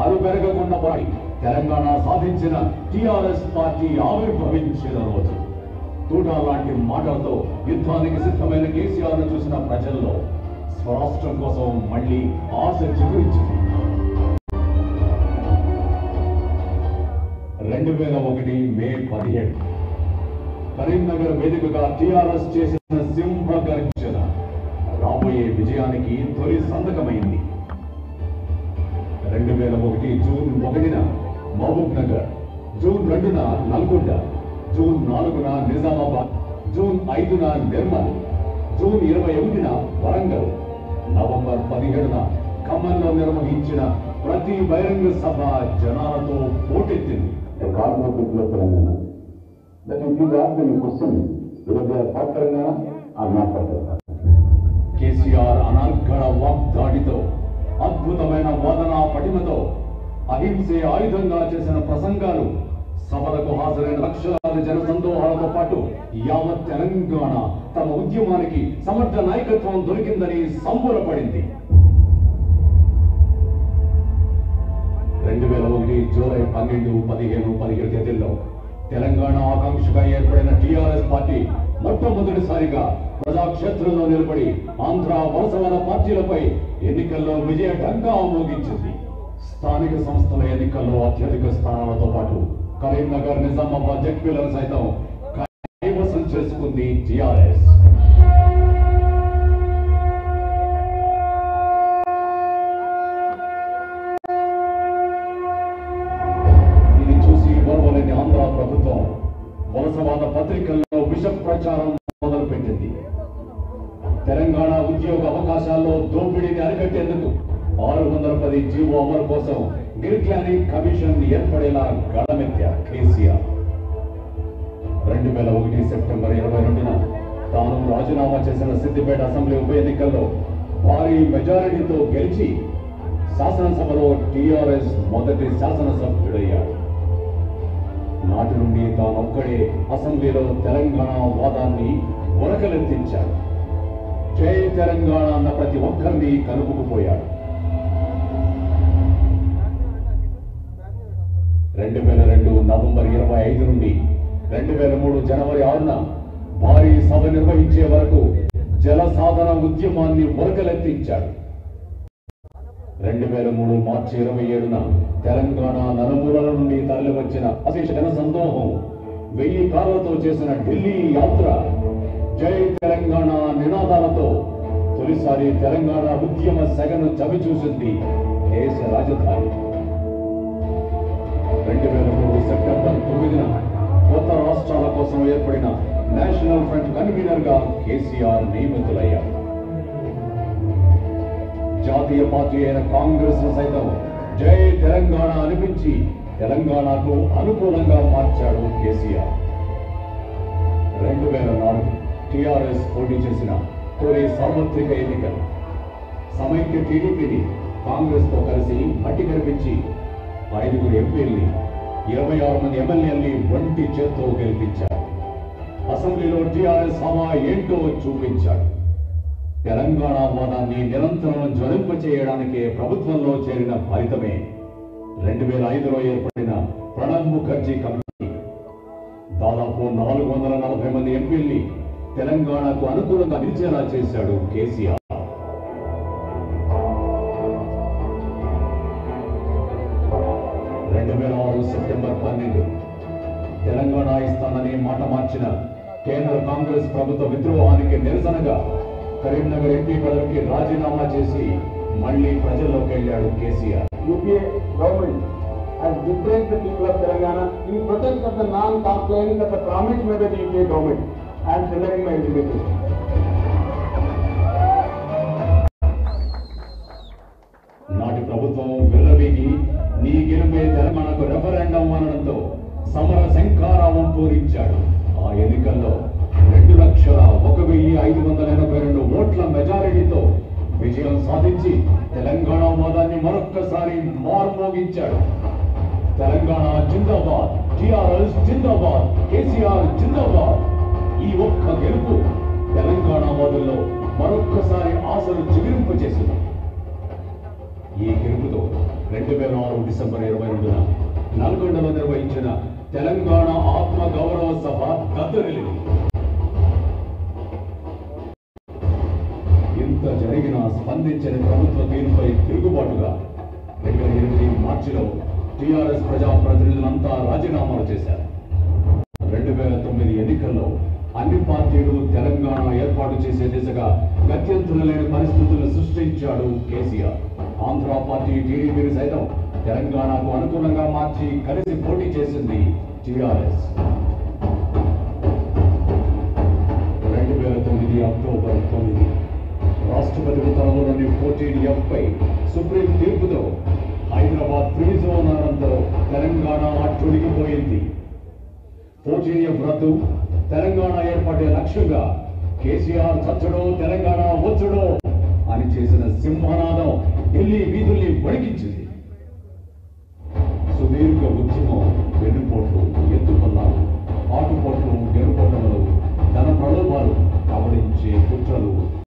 అరుపెరగకుండా పోరాడి తెలంగాణ సాధించిన TRS party ఆవిర్భవించిన రోజు. తూటా లాంటి మాటలతో యుద్ధానికి సిద్ధమైన కేసీఆర్ ను చూసిన ప్రజల్లో స్వరాష్ట్రం కోసం మళ్లీ ఆశ చిగురించింది. 2001 మే 17 కరీంనగర్ వేదికగా టిఆర్ఎస్ చేసిన సింహ గర్జన రాబోయే విజయానికి తొలి సంతకమైంది. 2001 జూన్ 1న మహబూబ్ నగర్, జూన్ 2న నల్గొండ, జూన్ 4న నిజామాబాద్, జూన్ 5న నిర్మల్, జూన్ 21న వరంగల్, నవంబర్ 17న ఖమ్మంలో నిర్వహించిన ప్రతి బహిరంగ సభ జనాలతో పోటెత్తింది. కేసీఆర్ అనార్ఘడ వాగ్దాడితో, అద్భుతమైన వాదనా పటిమతో, అహింసే ఆయుధంగా చేసిన ప్రసంగాలు, సభలకు హాజరైన లక్షలాది జన సందోహాలతో పాటు యావత్ తెలంగాణ తమ ఉద్యమానికి సమర్థ నాయకత్వం దొరికిందని సంబరపడింది. 2001 జూలై 12, 15, 17 తేదీల్లో తెలంగాణ ఆకాంక్షగా ఏర్పడిన టిఆర్ఎస్ పార్టీ మొట్టమొదటిసారిగా ప్రజాక్షేత్రంలో నిలబడి ఆంధ్ర వలసవాద పార్టీలపై ఎన్నికల్లో విజయ ఢంకా మోగించింది. స్థానిక సంస్థల ఎన్నికల్లో అత్యధిక స్థానాలతో పాటు కరీంనగర్, నిజామాబాద్ జడ్పీలను సైతం కైవసం చేసుకుంది టిఆర్ఎస్. ఇది చూసి ఓర్వలేని ఆంధ్ర ప్రభుత్వం వలసవాద పత్రికల్లో విష ప్రచారం మొదలుపెట్టింది. తెలంగాణ ఉద్యోగ అవకాశాల్లో దోపిడీని అరికట్టేందుకు 610 జీవో అమలు కోసం గిరిక్లాని కమిషన్ ఏర్పడేలా గళమెత్తారు కేసీఆర్. 2001 సెప్టెంబర్ 22న తాను రాజీనామా చేసిన సిద్దిపేట అసెంబ్లీ ఉప ఎన్నికల్లో భారీ మెజారిటీతో గెలిచి శాసనసభలో టిఆర్ఎస్ మొదటి శాసనసభ్యుడయ్యాడు. నాటి నుండి తానొక్కడే అసెంబ్లీలో తెలంగాణ వాదాన్ని ఉరకలెత్తించాడు. జై తెలంగాణ అన్న ప్రతి ఒక్కరిని కలుపుకుపోయాడు. 2002 నవంబర్ 25 నుండి 2003 జనవరి 6న భారీ సభ నిర్వహించే వరకు జల సాధన ఉద్యమాన్ని ఉరకలెత్తించాడు. 2003 మార్చి 27న తెలంగాణ నలుమూలల నుండి తరలివచ్చిన అశేష జన సందోహం 1000 కార్లతో చేసిన ఢిల్లీ యాత్ర, జై తెలంగాణ నినాదాలతో తొలిసారి తెలంగాణ ఉద్యమ సెగను చవిచూసింది దేశ రాజధాని. 2003 సెప్టెంబర్ 9న కొత్త రాష్ట్రాల కోసం ఏర్పడిన నేషనల్ ఫ్రంట్ కన్వీనర్ గా కేసీఆర్ నియమితులయ్యారు. జాతీయ పార్టీ అయిన కాంగ్రెస్ సైతం జై తెలంగాణ అనిపించి తెలంగాణకు అనుకూలంగా మార్చాడు కేసీఆర్. 2004 టిఆర్ఎస్ పోటీ చేసిన తొలి సార్వత్రిక ఎన్నికలు సమైక్య టీడీపీని కాంగ్రెస్ తో కలిసి మట్టి కనిపించి 5 ఎంపీల్ని 26 మంది ఎమ్మెల్యేల్ని ఒంటి చేత్తో గెలిపించారు. అసెంబ్లీలో టిఆర్ఎస్ హవా ఏంటో చూపించాడు. తెలంగాణ వాదాన్ని నిరంతరం జ్వలింప చేయడానికే ప్రభుత్వంలో చేరిన ఫలితమే 2005లో ఏర్పడిన ప్రణబ్ ముఖర్జీ కమిటీ దాదాపు 440 మంది ఎంపీల్ని తెలంగాణకు అనుకూలంగా నిలిచేలా చేశాడు కేసీఆర్. 2006 సెప్టెంబర్ 12 తెలంగాణ ఇస్తానని మాట మార్చిన కేంద్ర కాంగ్రెస్ ప్రభుత్వ విద్రోహానికి నిరసనగా కరీంనగర్ ఎంపీ పదవికి రాజీనామా చేసి మళ్లీ ప్రజల్లోకి వెళ్ళాడు KCR. UPA government has betrayed the people of Telangana in protest of the non-compliance of the promise made by the UPA government. I am tendering my resignation. నాటి ప్రభుత్వం విర్రవీగి నీ గెలుపే తెలంగాణకు రెఫరెండం అనడంతో సమర శంఖారావం పూరించాడు. ఆ ఎన్నికల్లో 2,01,582 ఓట్ల మెజారిటీతో విజయం సాధించి తెలంగాణ వాదాన్ని మరొక్కసారి మార్మోగించాడు. తెలంగాణ జిందాబాద్, టిఆర్ఎస్ జిందాబాద్, కేసీఆర్ జిందాబాద్. ఈ ఒక్క గెలుపు తెలంగాణ వాదుల్లో మరొక్కసారి ఆశలు చిగురింపచేసింది. ఈ గెలుపుతో 2006 డిసెంబర్ 22న నల్గొండలో నిర్వహించిన తెలంగాణ ఆత్మ గౌరవ సభ దద్దరిల్లింది. ఇంత జరిగినా స్పందించని ప్రభుత్వ తీరుపై తిరుగుబాటుగా 2008 మార్చిలో టీఆర్ఎస్ ప్రజాప్రతినిధులంతా రాజీనామాలు చేశారు. 2009 ఎన్నికల్లో అన్ని పార్టీలు తెలంగాణ ఏర్పాటు చేసే దిశగా గత్యంతరం లేని పరిస్థితులను సృష్టించాడు కేసీఆర్. ఆంధ్ర పార్టీ టీడీపీని సైతం తెలంగాణకు అనుకూలంగా మార్చి కలిసి పోటీ చేసింది టీఆర్ఎస్. 2009 అక్టోబర్ 9 రాష్ట్రపతి ఉత్తర్వులోని 14F పై సుప్రీం తీర్పుతో హైదరాబాద్ ఫ్రీ జోన్ అనడంతో తెలంగాణ అట్టుడికిపోయింది. 14F రద్దు, తెలంగాణ ఏర్పడే లక్ష్యంగా కేసీఆర్ చచ్చడో తెలంగాణ వచ్చడో అని చేసిన సింహనాదం ఢిల్లీ వీధుల్ని వణికించింది.